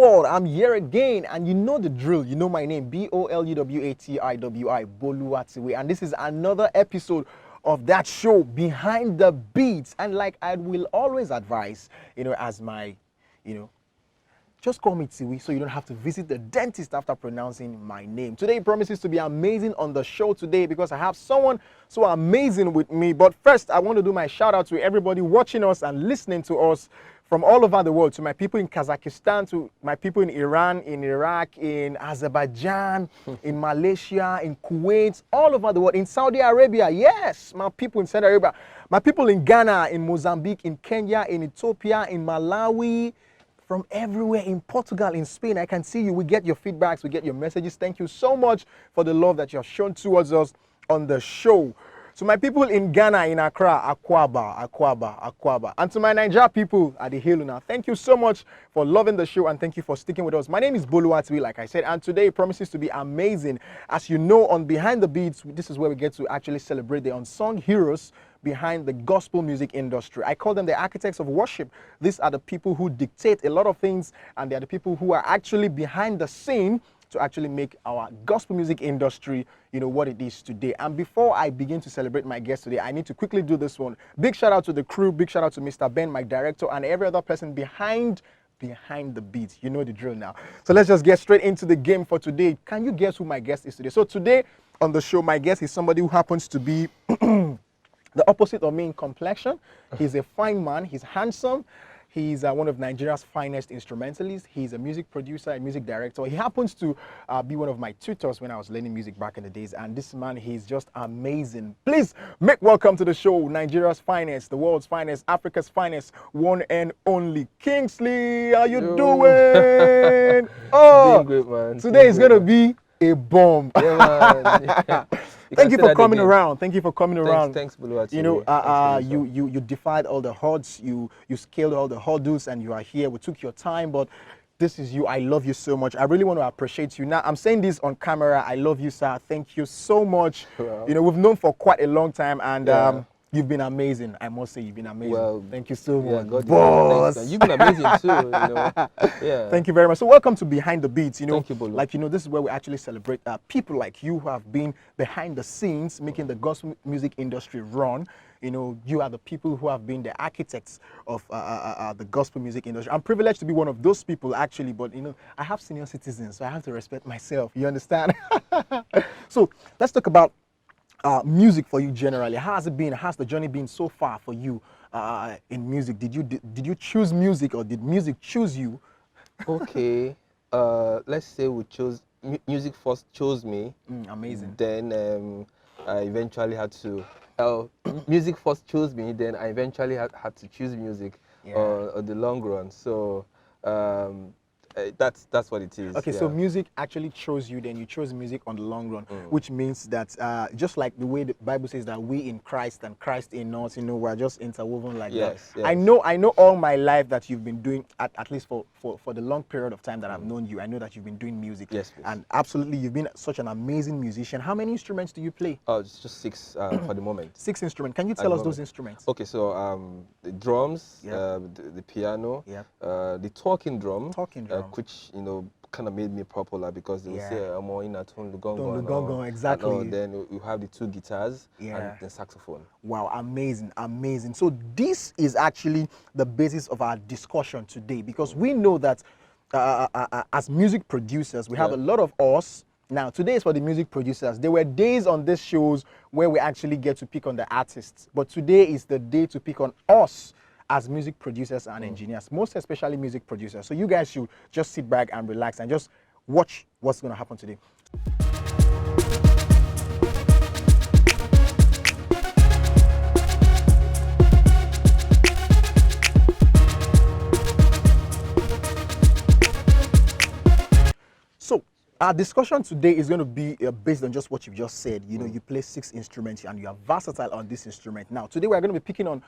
world, I'm here again, and you know the drill. You know my name, Boluwatiwi, Boluwatiwi, and this is another episode of that show, Behind the Beats. And like I will always advise, as my, just call me Tiwi so you don't have to visit the dentist after pronouncing my name. Today promises to be amazing on the show today because I have someone so amazing with me. But first, I want to do my shout out to everybody watching us and listening to us from all over the world, to my people in Kazakhstan, to my people in Iran, in Iraq, in Azerbaijan, in Malaysia, in Kuwait, all over the world, in Saudi Arabia. Yes, my people in Saudi Arabia, my people in Ghana, in Mozambique, in Kenya, in Ethiopia, in Malawi, from everywhere, in Portugal, in Spain. I can see you. We get your feedbacks, we get your messages. Thank you so much for the love that you have shown towards us on the show. To my people in Ghana, in Accra, Akwaba. And to my Nigeria people at the Hiluna, thank you so much for loving the show and thank you for sticking with us. My name is Boluwatiwi, like I said, and today promises to be amazing. As you know, on Behind the Beats, this is where we get to actually celebrate the unsung heroes behind the gospel music industry. I call them the architects of worship. These are the people who dictate a lot of things, and they are the people who are actually behind the scene to actually make our gospel music industry, what it is today. And before I begin to celebrate my guest today, I need to quickly do this one. Big shout out to the crew, big shout out to Mr. Ben, my director, and every other person behind the beat. You know the drill now. So let's just get straight into the game for today. Can you guess who my guest is today? So today on the show, my guest is somebody who happens to be the opposite of me in complexion. He's a fine man, he's handsome. He's one of Nigeria's finest instrumentalists. He's a music producer and music director. He happens to be one of my tutors when I was learning music back in the days. And this man, he's just amazing. Please make welcome to the show, Nigeria's finest, the world's finest, Africa's finest, one and only Kingsley. How you doing? Oh, doing great, man. Today is going to be a bomb. Yeah, man. Thank you for coming around. Thank you for coming around. Thanks, Boluwatiwi. You defied all the odds. You scaled all the hurdles, and you are here. We took your time, but this is you. I love you so much. I really want to appreciate you. Now, I'm saying this on camera. I love you, sir. Thank you so much. Wow. We've known for quite a long time, and you've been amazing. I must say, you've been amazing. Well, thank you so much, boss. Thanks, you've been amazing too. Yeah. Thank you very much. So, welcome to Behind the Beats. Thank you, Bolu. Like this is where we actually celebrate people like you who have been behind the scenes, making the gospel music industry run. You are the people who have been the architects of the gospel music industry. I'm privileged to be one of those people, actually, but I have senior citizens, so I have to respect myself. You understand? So, let's talk about music for you generally. How has it been? How's the journey been so far for you in music? Did you choose music, or did music choose you? Okay, let's say we chose music first. Chose me. Amazing. Then I eventually had to. Music first chose me. Then I eventually had to choose music on the long run. So. That's what it is. Okay, so music actually chose you, then you chose music on the long run, which means that just like the way the Bible says that we in Christ and Christ in us, we're just interwoven like that. Yes. I know all my life that you've been doing, at least for the long period of time that I've known you, I know that you've been doing music. Yes, please. And absolutely, you've been such an amazing musician. How many instruments do you play? Oh, it's just 6 for the moment. 6 instruments. Can you tell us those instruments? Okay, so the drums, the piano, the talking drum, which kind of made me popular because they would say I'm more in a tone, the gong, exactly. Then you have the 2 guitars and the saxophone. Wow, amazing. So this is actually the basis of our discussion today, because we know that as music producers, we have a lot of us. Now, today is for the music producers. There were days on these shows where we actually get to pick on the artists, but today is the day to pick on us as music producers and engineers, most especially music producers. So you guys should just sit back and relax and just watch what's going to happen today. So our discussion today is going to be based on just what you've just said. You play 6 instruments and you are versatile on this instrument. Now, today we're going to be picking on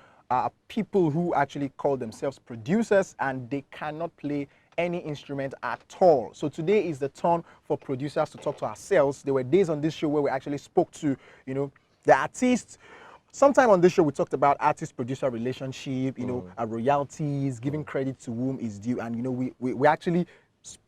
people who actually call themselves producers and they cannot play any instrument at all. So today is the turn for producers to talk to ourselves. There were days on this show where we actually spoke to, the artists. Sometime on this show, we talked about artist-producer relationship, royalties, giving credit to whom is due. And, we actually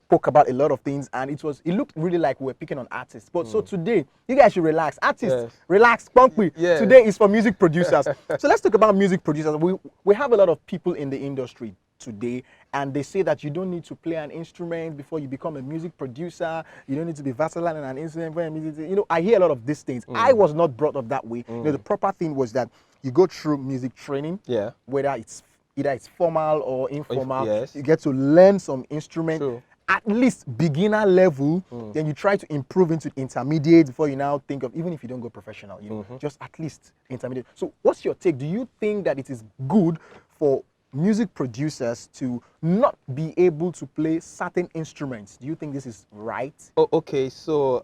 spoke about a lot of things, and it looked really like we were picking on artists. But so today, you guys should relax. Artists, relax. Pumpy. Today is for music producers. So let's talk about music producers. We have a lot of people in the industry today, and they say that you don't need to play an instrument before you become a music producer. You don't need to be versatile in an instrument. You know, I hear a lot of these things. I was not brought up that way. You know, the proper thing was that you go through music training, whether it's either it's formal or informal. You get to learn some instrument, at least beginner level. Then you try to improve into intermediate before you now think of, even if you don't go professional, you know, just at least intermediate. So what's your take? Do you think that it is good for music producers to not be able to play certain instruments? Do you think this is right? Oh, okay, so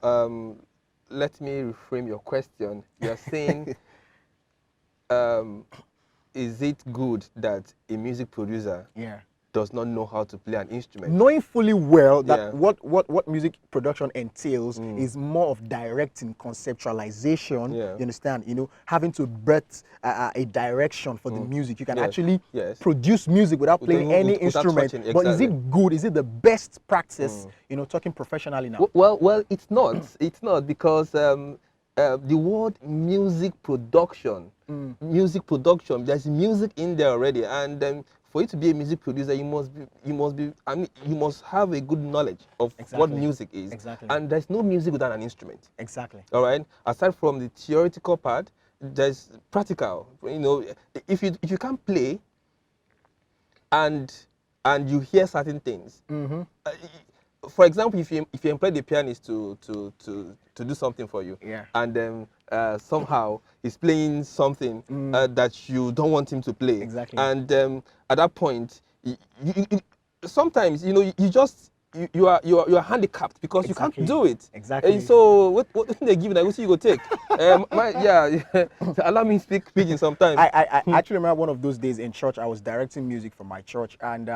let me reframe your question. You're saying, is it good that a music producer does not know how to play an instrument? Knowing fully well that what music production entails is more of directing, conceptualization, you understand, you know, having to birth a direction for the music. You can actually produce music without playing any instrument. But is it good? Is it the best practice, you know, talking professionally now? Well, it's not. It's not, because the word music production, there's music in there already, and for you to be a music producer, you must have a good knowledge of what music is. And there's no music without an instrument. All right. Aside from the theoretical part, there's practical. You know, if you can't play, and you hear certain things. For example, if you employ the pianist to do something for you, and then somehow he's playing something that you don't want him to play, and at that point, sometimes, you know, you are handicapped because you can't do it. And so what they give you, what you go take? Allow me speak pidgin sometimes. I actually remember one of those days in church. I was directing music for my church, and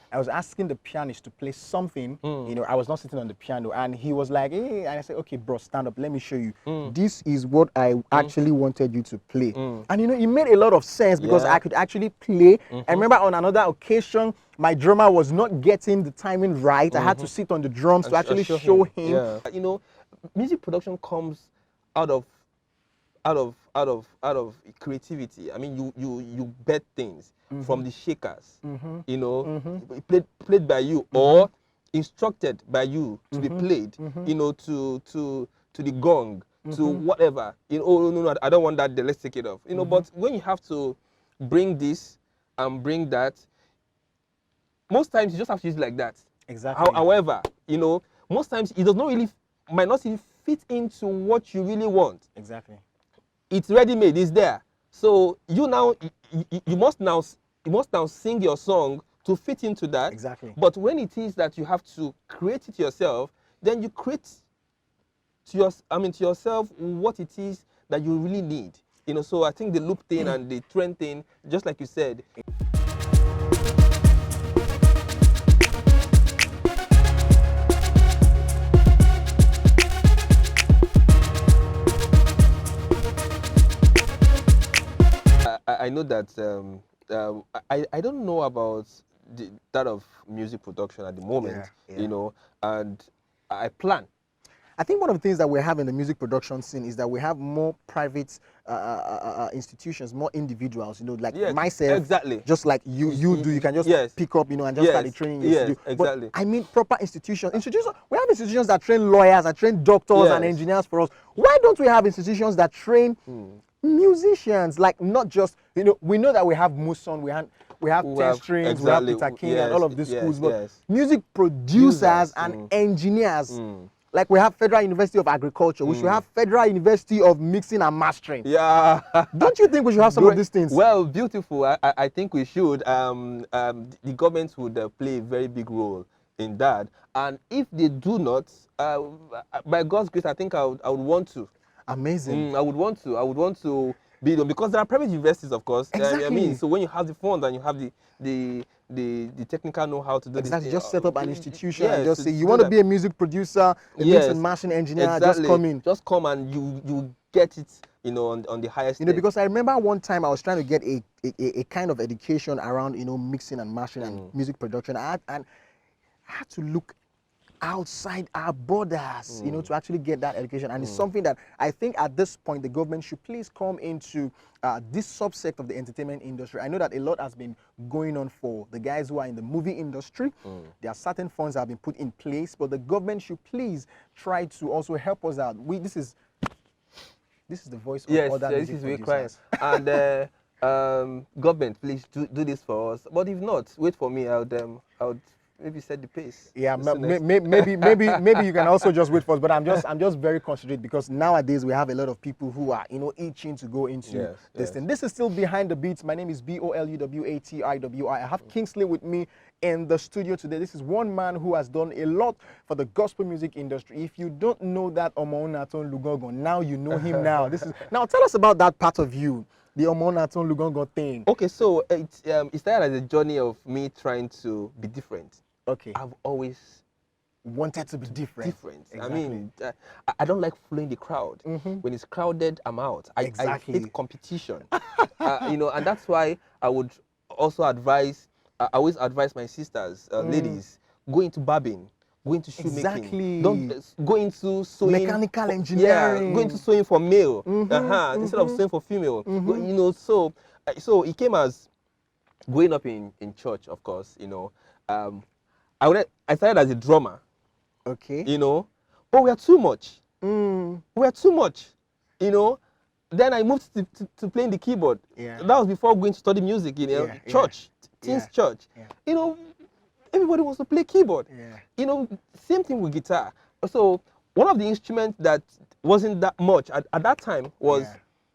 I was asking the pianist to play something. You know, I was not sitting on the piano, and he was like, hey, and I said, okay, bro, stand up, let me show you. This is what I actually wanted you to play. And you know, it made a lot of sense because I could actually play. I remember on another occasion, my drummer was not getting the timing right. I had to sit on the drums to actually show him. You know, music production comes out of creativity. I mean, you bet things from the shakers, you know, played by you, or instructed by you to be played, you know, to the gong, to whatever. You know, oh no, I don't want that there, let's take it off. You know, but when you have to bring this and bring that, most times you just have to use it like that. However, you know, most times it does not really, might not even fit into what you really want. It's ready-made, it's there. So you must now sing your song to fit into that. But when it is that you have to create it yourself, then you create to yourself what it is that you really need. You know, so I think the loop thing and the trend thing, just like you said. I know that I don't know about that of music production at the moment, you know, and I plan. I think one of the things that we have in the music production scene is that we have more private institutions, more individuals, you know, like myself, just like you do. You can just pick up, you know, and just start the training. But I mean proper institutions. We have institutions that train lawyers, that train doctors and engineers for us. Why don't we have institutions that train musicians? Like, not just, you know, we know that we have Muson, we have 10 Strings, we have Peter King and all of these schools, but music producers and engineers. Like, we have Federal University of Agriculture, we should have Federal University of Mixing and Mastering. Don't you think we should have some of these things? Well, beautiful. I think we should. The government would play a very big role in that. And if they do not, by God's grace, I think I would want to. Amazing. I would want to be them, because there are private universities, of course. I mean, so when you have the funds and you have the technical know-how to do this, just set up an institution and just say, you want to be a music producer, a mix and mastering engineer, just come in. Just come and you get it, you know, on the highest. You know, because I remember one time I was trying to get a kind of education around, you know, mixing and mastering and music production. And I had to look outside our borders, you know, to actually get that education. And it's something that I think at this point the government should please come into this subsect of the entertainment industry. I know that a lot has been going on for the guys who are in the movie industry. There are certain funds that have been put in place, but the government should please try to also help us out. This is the voice of other this music is really producers. crying. And government, please do this for us. But if not, wait for me. I would maybe set the pace. Yeah, maybe you can also just wait for us. But I'm just very considerate because nowadays we have a lot of people who are, you know, itching to go into this thing. This is still Behind the Beats. My name is BOLUWATIWI. I have Kingsley with me in the studio today. This is one man who has done a lot for the gospel music industry. If you don't know that Omonaton Lugongo, now you know him. Now tell us about that part of you, the Omonaton Lugongo thing. Okay, so it started as a journey of me trying to be different. Okay. I've always wanted to be different. Exactly. I mean, I don't like following the crowd. When it's crowded, I'm out. I hate competition. You know, and that's why I would also advise. I always advise my sisters, ladies, go into barbing, go into shoemaking. Don't go into sewing. Mechanical engineering. Yeah, go into sewing for male instead of sewing for female. You know, so it came as growing up in church, of course. You know, I started as a drummer. Okay. You know, but we are too much. We are too much. You know, then I moved to playing the keyboard. Yeah. That was before going to study music. You know, church, teens church. Yeah. You know, everybody wants to play keyboard. Yeah. You know, same thing with guitar. So one of the instruments that wasn't that much at that time was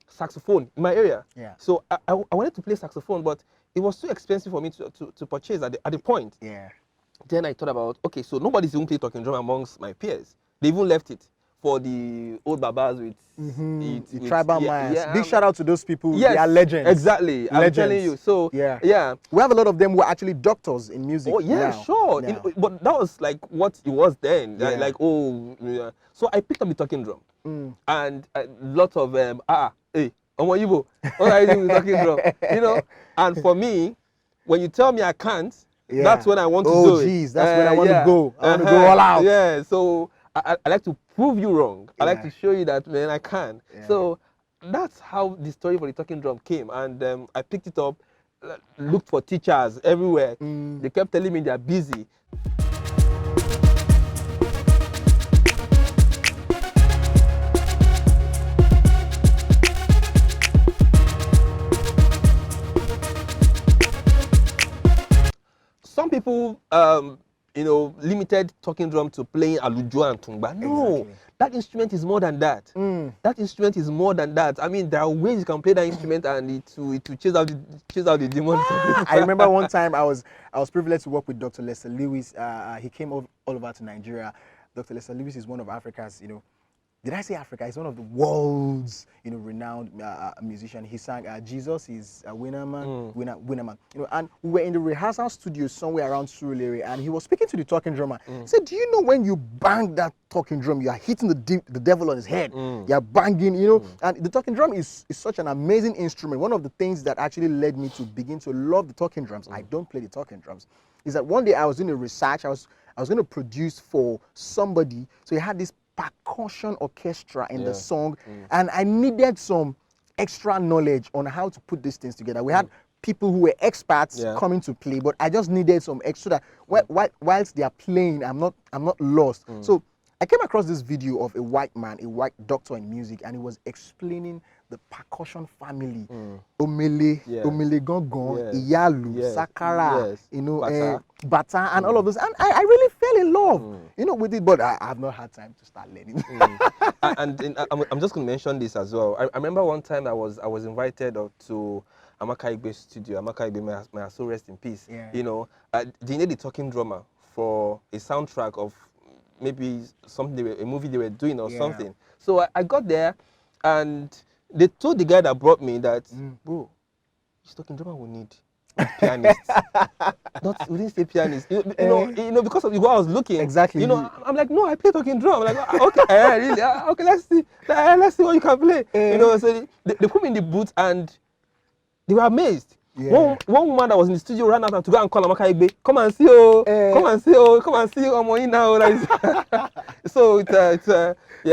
saxophone in my area. Yeah. So I wanted to play saxophone, but it was too expensive for me to purchase at the point. Yeah. Then I thought about, okay, so nobody's even playing talking drum amongst my peers. They even left it for the old babas with the tribal minds. Big shout out to those people. Yes, they are legends. Exactly. Legends. I'm telling you. So yeah, we have a lot of them who are actually doctors in music. Oh yeah, now. sure. Now. But that was like what it was then. Yeah. Like So I picked up the talking drum, and a lot of hey, Omo Yibo, what are you doing with the talking drum? You know. And for me, when you tell me I can't, that's when I want to do it. Oh, geez, that's when I want to go. I want to go all out. Yeah, so I like to prove you wrong. I like to show you that, man, I can. So that's how the story for the talking drum came. And I picked it up, looked for teachers everywhere. They kept telling me they're busy. Some people, you know, limited talking drum to playing alujo and tungba. No, that instrument is more than that. That instrument is more than that. I mean, there are ways you can play that instrument and it will chase out the demons. I remember one time I was privileged to work with Dr. Lester Lewis. He came all over to Nigeria. Dr. Lester Lewis is one of Africa's, you know, did I say Africa? He's one of the world's, you know, renowned musician. He sang Jesus is a winner man, winner man. You know, and we were in the rehearsal studio somewhere around Surulere, and he was speaking to the talking drummer. He said, "Do you know when you bang that talking drum, you are hitting the devil on his head? You are banging, you know." And the talking drum is such an amazing instrument. One of the things that actually led me to begin to love the talking drums. I don't play the talking drums. Is that one day I was doing a research. I was going to produce for somebody, so he had this percussion orchestra in the song, and I needed some extra knowledge on how to put these things together. We had people who were experts coming to play, but I just needed some extra that whilst they are playing, I'm not lost. So I came across this video of a white man, a white doctor in music, and he was explaining the percussion family. Omele, Omele Gongon, Iyalu, Sakara, you know, Bata, and all of those. And I really fell in love, you know, with it, but I have not had time to start learning. And I'm just going to mention this as well. I remember one time I was invited to Amaka Igbe's studio. Amaka Igbe, may her soul rest in peace. You know, they needed a talking drummer for a soundtrack of maybe something, a movie they were doing or something. So I got there, and they told the guy that brought me that, bro, this talking drummer will need a pianist. We didn't say pianist. You know, because of what I was looking. Exactly. You know, I'm like, no, I play talking drum. I'm like, okay, really? Okay, let's see what you can play. You know, so they put me in the booth and they were amazed. Yeah. One woman that was in the studio ran out to go and call Amaka Igbe. Come and see, oh, come and see, oh, come and see Omo now. Like, so You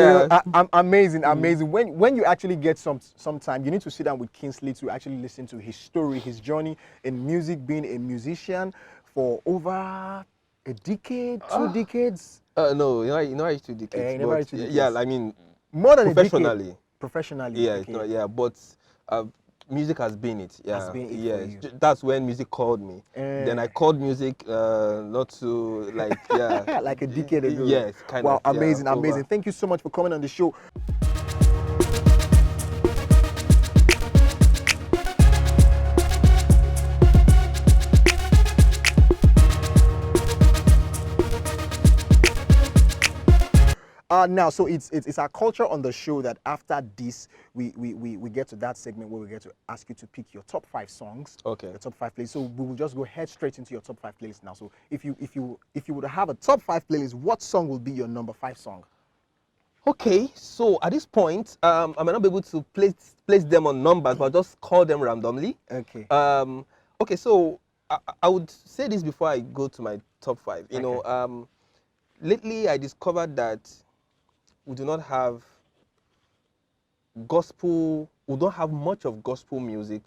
know, yeah. amazing, amazing. When you actually get some time, you need to sit down with Kingsley to actually listen to his story, his journey in music, being a musician for over a decade, 2 decades. No, you know, I used to decades, You never but reached 2 yeah, decades. I mean, More than a decade. professionally. Professionally, Yeah, okay. yeah, but music has been it. Yeah, Has been it yeah. for you. That's when music called me. Then I called music, not to like, yeah, like a decade ago. Yes, kind Wow, of. amazing, Yeah, amazing. over. Thank you so much for coming on the show. Now, so it's our culture on the show that after this, we get to that segment where we get to ask you to pick your top 5 songs. Okay. Your top 5 playlists. So we will just go head straight into your top 5 playlists now. So if you would have a top 5 playlist, what song will be your number 5 song? Okay, so at this point, I might not be able to place them on numbers, but I'll just call them randomly. Okay. Okay, so I would say this before I go to my top 5. You Okay. know, lately I discovered that we do not have gospel. We don't have much of gospel music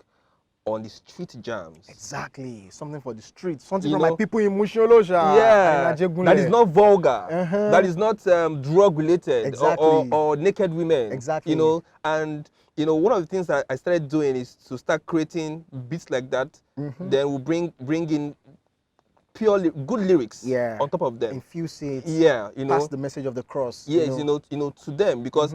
on the street jams. Exactly. Something for the streets. Something You from my know, people in Musholosha. yeah, that is not vulgar. That is not drug related Exactly. or naked women. Exactly. You know, and you know, one of the things that I started doing is to start creating beats like that. Then we'll bring in good lyrics on top of them. Infuse it. Yeah, you know. Pass the message of the cross. Yes, you know, to them, because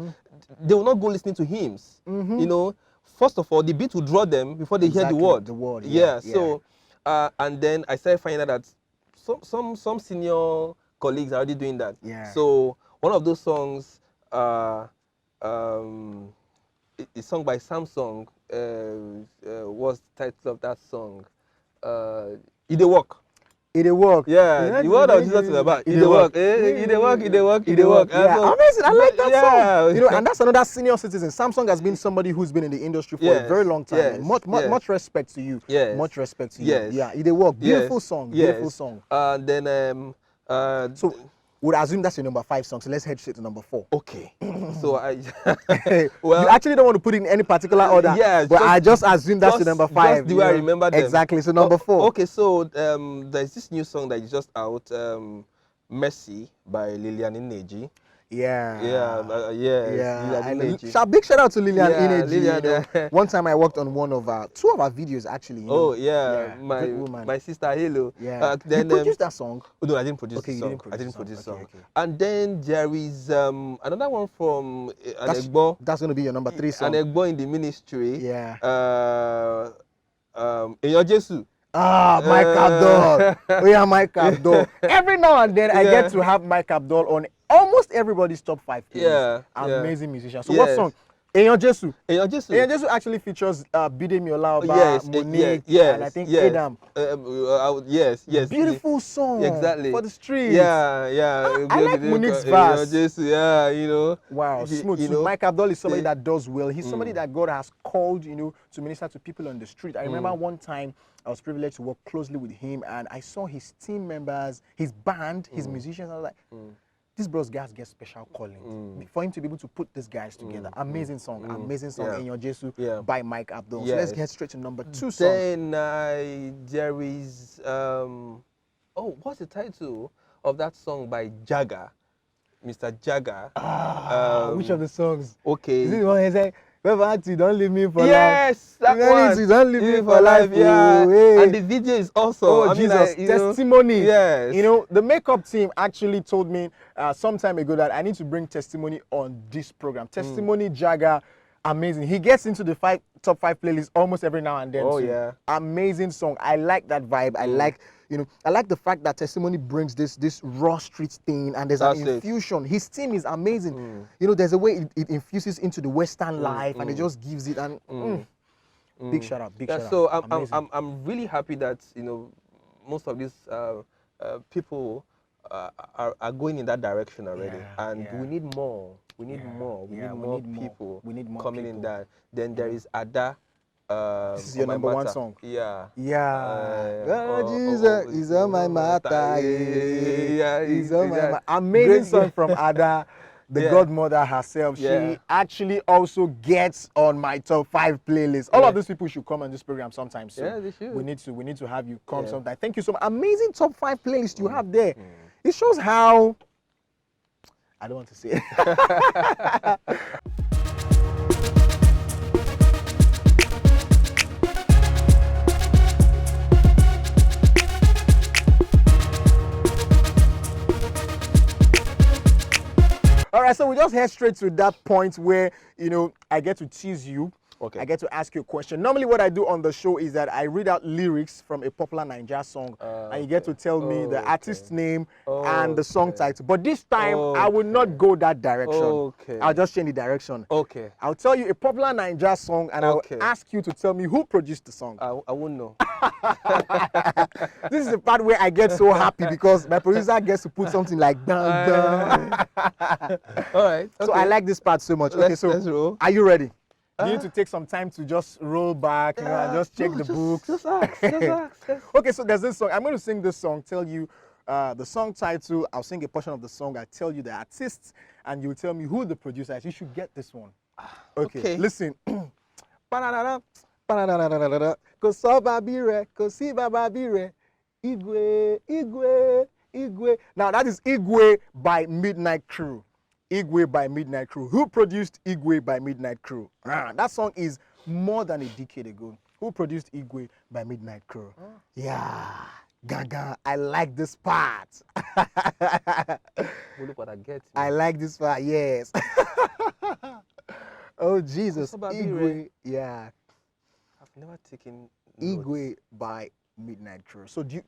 they will not go listening to hymns. You know, first of all, the beat will draw them before they hear the word. The word. Yeah. So, and then I started finding out that some senior colleagues are already doing that. Yeah. So one of those songs, is sung by Samsung. What's the title of that song? It Walk. It work. Yeah, the word of Jesus is about it work. It work. Yeah, amazing. I like that song. You know, Yeah. and that's another senior citizen. Samsung has been somebody who's been in the industry for a very long time. Yes, And much respect to you. Yes. Much respect to Yes. you. Yeah, it work. Beautiful Yes. song. Yes. Beautiful song. Then So would assume that's your number 5 song. So let's head straight to number 4. okay. So I Well, you actually don't want to put it in any particular order. Yeah, but I just assume that's your number 5. Just the way I remember them. Exactly. So number 4. Okay, so there's this new song that is just out, Mercy by Lilian Ineji. Yeah. Yeah, yes. Big shout out to Lilian Yeah, Ineji. Lilian, You know, one time I worked on two of our videos actually. You know. Oh yeah, good woman. my sister Halo. Yeah. Then, you produced that song? Oh, no, I didn't produce Okay, the you song. didn't produce I didn't the song. produce the song. Okay. And then there is another one from Anegbo. That's going to be your number 3 song. Anegbo in the ministry. Yeah. Eyan Jesu. Mike Abdul. Oh yeah, Mike Abdul. Every now and then I get to have Mike Abdul on almost everybody's top 5 playlists. Amazing musician. So what song? Eyan Jesu. Eyan Jesu. Eyan Jesu actually features Bidemi Olaoba, Monique, and I think Adam. Yes. Beautiful song. Exactly. For the streets. Yeah. I like Monique's verse. Eyan Jesu, yeah, you know. Wow, smooth. You know, Mike Abdul is somebody that does well. He's somebody that God has called, you know, to minister to people on the street. I remember one time I was privileged to work closely with him, and I saw his team members, his band, his musicians. I was like, these bros guys get special calling for him to be able to put these guys together. Amazing song, Eyan Jesu by Mike Abdul. So let's get straight to number 2 song. Then there is what's the title of that song by Jagger, Mr. Jagger? Which of the songs? Okay. Is it the one he said, "Wherever you don't leave me for life"? Yes, that one. You don't leave me for life. Yeah. Oh, hey. And the video is awesome. Oh, I mean, Jesus, testimony. Yes. You know, the makeup team actually told me some time ago that I need to bring testimony on this program. Testimony Jagger, amazing. He gets into the top 5 playlists almost every now and then. Oh, too. yeah. Amazing song. I like that vibe. I like, you know, I like the fact that testimony brings this raw street thing, and there's an infusion. His team is amazing. You know, there's a way it infuses into the Western life, and it just gives it. And big shout out, big shout out. So I'm really happy that, you know, most of these people are going in that direction already, and we need more. We need more. We need more people. We need more coming people. in that. Then there is Ada. This is your On My number one Matter. song. Yeah. Yeah. Oh, Jesus is on my matter. He's on my matter. Amazing song from Ada, the Yeah. godmother herself. Yeah. She actually also gets on my top 5 playlist. All Yeah. of these people should come on this program sometime soon. Yeah, they should. We need to have you come Yeah. sometime. Thank you so much. Amazing top 5 playlist you have there. It shows how I don't want to say it. All right, so we just head straight to that point where, you know, I get to tease you. Okay. I get to ask you a question. Normally what I do on the show is that I read out lyrics from a popular Naija song and you get to tell me the artist's name and the song title. But this time I will not go that direction. Okay. I'll just change the direction. Okay. I'll tell you a popular Naija song and I'll ask you to tell me who produced the song. I won't know. This is the part where I get so happy because my producer gets to put something like dun dun. All right. So I like this part so much. Okay, so let's roll. are you ready? You need to take some time to just roll back, you know, and just check the books. Just ask. Okay, so there's this song. I'm going to sing this song, tell you the song title. I'll sing a portion of the song. I'll tell you the artist, and you'll tell me who the producer is. You should get this one. Okay. Listen. Igwe. Now, that is Igwe by Midnight Crew. Igwe by Midnight Crew. Who produced Igwe by Midnight Crew? That song is more than a decade ago. Who produced Igwe by Midnight Crew? Yeah. Gaga. I like this part. Look what I get. I like this part, yes. Oh, Jesus. Igwe. Yeah. I've never taken Igwe by Midnight Crew. So do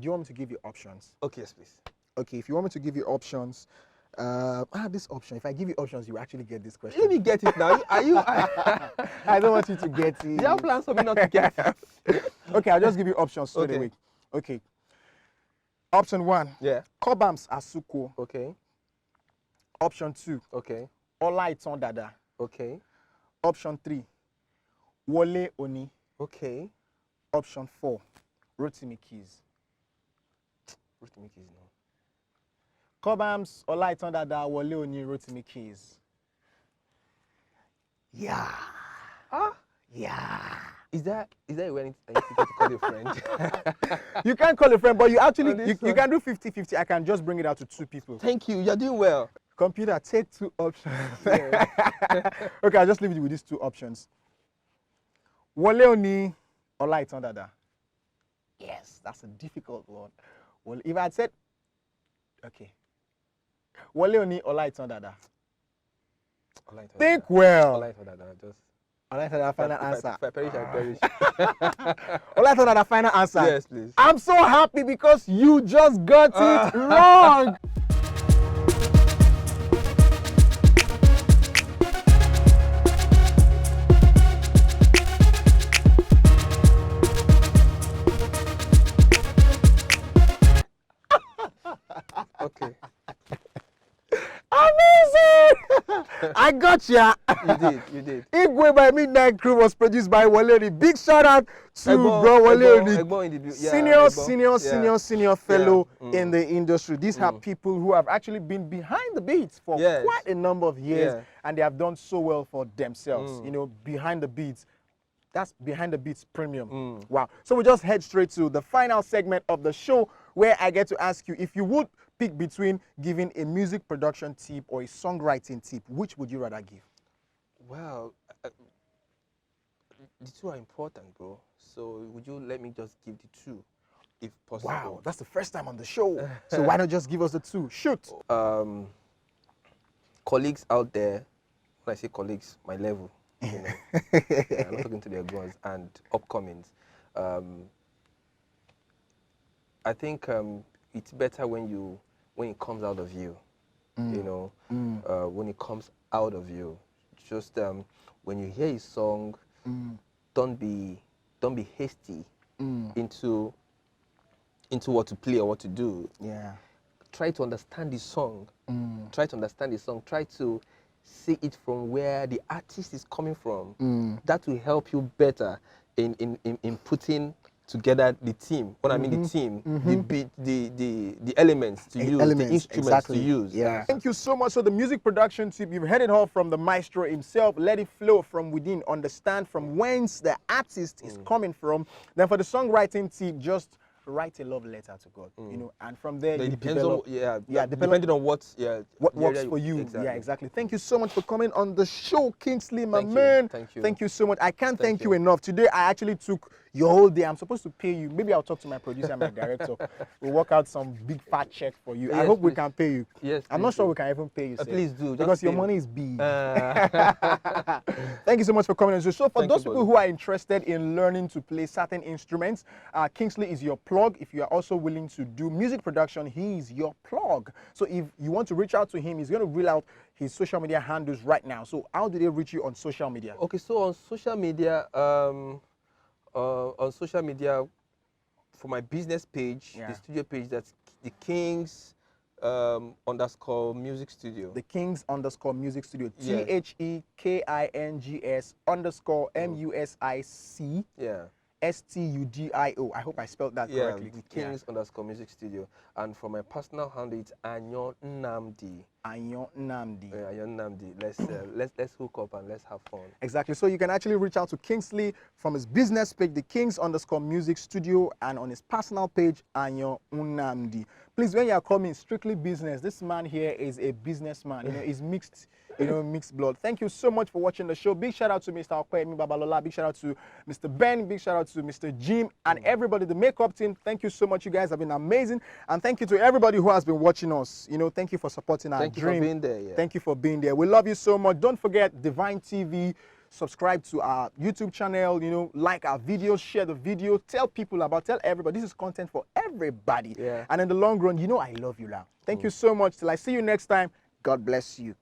you want me to give you options? Okay, yes, please. Okay, if you want me to give you options, this option. If I give you options, you actually get this question. Let me get it now. Are you? I don't want you to get it. You have plans for me not to get it. Okay, I'll just give you options straight away. Okay. Option 1. Yeah. Kobams Asuko. Okay. Option 2. Okay. Ola Iton Dada. Okay. Option 3. Wole Oni. Okay. Option 4. Rotimi Keys. Rotimi Keys, no. Kobams, Ola Iton Dada, Wole Oni, Rotimi Keys. Yeah. Yeah. Is that when I need to call your friend? You can't call a friend, but you actually you can do 50-50. I can just bring it out to 2 people. Thank you. You're doing well. Computer, take 2 options. Yeah. Okay, I'll just leave you with these 2 options. Wole Oni, Ola Iton Dada. Yes, that's a difficult one. Well, if I had said, okay. Wole Oni, Ola Iton Dada. Think well. Ola Iton Dada, just. Ola Iton Dada, final answer. If I perish, I perish. Ola Iton Dada, final answer. Yes, please. I'm so happy because you just got it wrong. Okay. Amazing! I got ya. You did. Igwe by Midnight Crew was produced by Wole Oni. Big shout out to bro Wole Oni. Senior fellow in the industry. These are people who have actually been behind the beats for quite a number of years and they have done so well for themselves. You know, behind the beats. That's Behind the Beats Premium. Wow. So we just head straight to the final segment of the show where I get to ask you if you would pick between giving a music production tip or a songwriting tip, which would you rather give? Well, the 2 are important, bro. So would you let me just give the 2, if possible? Wow, that's the first time on the show. So why not just give us the 2? Shoot. Colleagues out there, when I say colleagues, my level. You know, I'm not talking to their guns and upcomings. I think it's better when it comes out of you. You know, when it comes out of you. Just when you hear a song, don't be hasty into what to play or what to do. Yeah. Try to understand the song. Try to understand the song. Try to see it from where the artist is coming from. That will help you better in putting together the team. When I mean the team, the beat, the elements to use, the instruments to use. Yeah. Thank you so much. So the music production tip, you've heard it all from the maestro himself. Let it flow from within. Understand from whence the artist is coming from. Then for the songwriting tip, just write a love letter to God, you know, and from there It you depends develop, on depending on what what works for you. Exactly. Yeah, exactly. Thank you so much for coming on the show, Kingsley, my Thank you. man. Thank you. Thank you so much. I can't thank you enough. Today I actually took your whole day. I'm supposed to pay you. Maybe I'll talk to my producer and my director. We'll work out some big fat check for you. I Yes, hope we please. can pay you. Yes, I'm please not sure do. we can even pay you, sir. Please do, just because your pay money me. is big. Thank you so much for coming on the show. So for Thank those you, people Bolu. who are interested in learning to play certain instruments, Kingsley is your plug. If you are also willing to do music production, he is your plug. So if you want to reach out to him, he's going to reel out his social media handles right now. So how do they reach you on social media? Okay, so on social media, for my business page, the studio page, that's the Kings _music studio. The Kings _music studio. Yes. THEKINGS _MUSIC. Yeah. STUDIO. I hope I spelled that correctly. The Kings _music studio. And for my personal handle, it's Anyon Nnamdi. Anyon Nnamdi. Anyon Nnamdi. Let's hook up and let's have fun. Exactly. So you can actually reach out to Kingsley from his business page, the Kings _music studio, and on his personal page, Anyon Nnamdi. Please, when you are coming, strictly business. This man here is a businessman. You know, he's mixed. You know, mixed blood. Thank you so much for watching the show. Big shout out to Mr. Okwemi Babalola. Big shout out to Mr. Ben. Big shout out to Mr. Jim and everybody, the makeup team. Thank you so much. You guys have been amazing. And thank you to everybody who has been watching us. You know, thank you for supporting our dream. Thank you for being there. Yeah. Thank you for being there. We love you so much. Don't forget Divine TV. Subscribe to our YouTube channel, you know, like our videos, share the video, tell everybody. This is content for everybody. Yeah. And in the long run, you know I love you now. Thank you so much. Till I see you next time. God bless you.